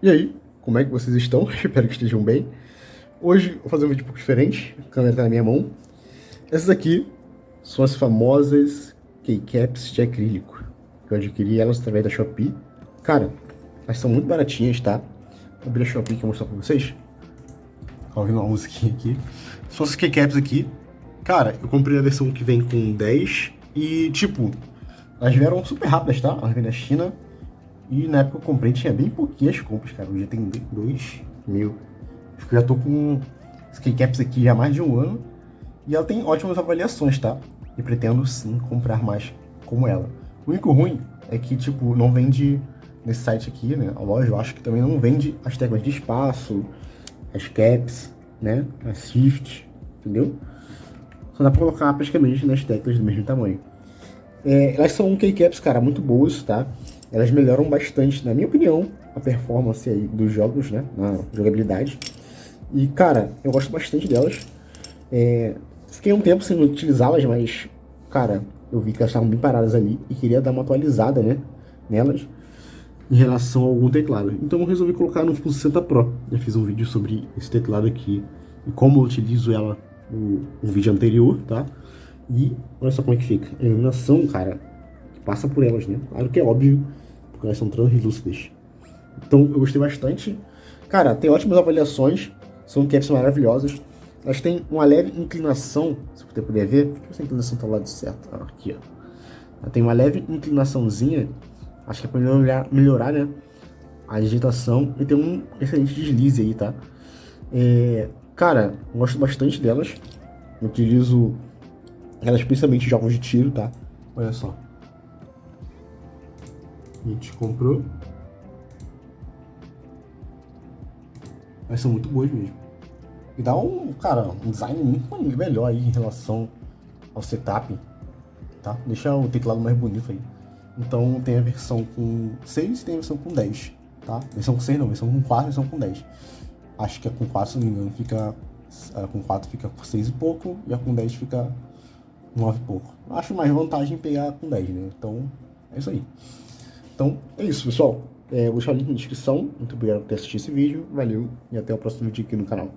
E aí, como é que vocês estão? Espero que estejam bem. Hoje eu vou fazer um vídeo um pouco diferente, a câmera tá na minha mão. Essas aqui são as famosas keycaps de acrílico. Eu adquiri elas através da Shopee. Cara, elas são muito baratinhas, tá? Vou abrir a Shopee que eu vou mostrar pra vocês. Tá ouvindo uma musiquinha aqui. São essas keycaps aqui. Cara, eu comprei a versão que vem com 10 e, tipo, elas vieram super rápidas, tá? Elas vêm da China. E na época que eu comprei tinha bem pouquinhas compras, cara. Hoje já tem 2.000. Acho que eu já tô com as keycaps aqui há mais de um ano. E ela tem ótimas avaliações, tá? E pretendo sim comprar mais como ela. O único ruim é que, tipo, não vende nesse site aqui, né? A loja, eu acho que também não vende as teclas de espaço, as caps, né? As shift, entendeu? Só dá pra colocar praticamente nas teclas do mesmo tamanho. Elas são keycaps, cara, muito boas, tá? Elas melhoram bastante, na minha opinião, a performance aí dos jogos, né? Na jogabilidade. E, cara, eu gosto bastante delas. Fiquei um tempo sem utilizá-las, mas, cara, eu vi que elas estavam bem paradas ali e queria dar uma atualizada, né? Nelas, em relação a algum teclado. Então eu resolvi colocar no Full 60 Pro. Já fiz um vídeo sobre esse teclado aqui e como eu utilizo ela no vídeo anterior, tá? E olha só como é que fica. A iluminação, cara, que passa por elas, né? Claro que é óbvio, porque elas são translúcidas. Então eu gostei bastante. Cara, tem ótimas avaliações. São caps maravilhosas. Elas têm uma leve inclinação, se você puder ver. Deixa eu ver se a inclinação tá do lado certo. Aqui, ó. Ela tem uma leve inclinaçãozinha. Acho que é pra melhorar, né? A digitação. E tem um excelente deslize aí, tá? Cara, eu gosto bastante delas. Eu utilizo elas principalmente em jogos de tiro, tá? Olha só. A gente comprou. Elas são muito boas mesmo. E dá cara, um design muito melhor aí em relação ao setup, tá? Deixa o teclado mais bonito aí. Então tem a versão com 6 e tem a versão com 10, tá? Versão com 6 não, versão com 4 e versão com 10. Acho que a com 4, se não me engano, fica... A com 4 fica por 6 e pouco e a com 10 fica 9 e pouco. Acho mais vantagem pegar com 10, né? Então, é isso aí. Então, é isso, pessoal. Vou deixar o link na descrição. Muito obrigado por ter assistido esse vídeo. Valeu e até o próximo vídeo aqui no canal.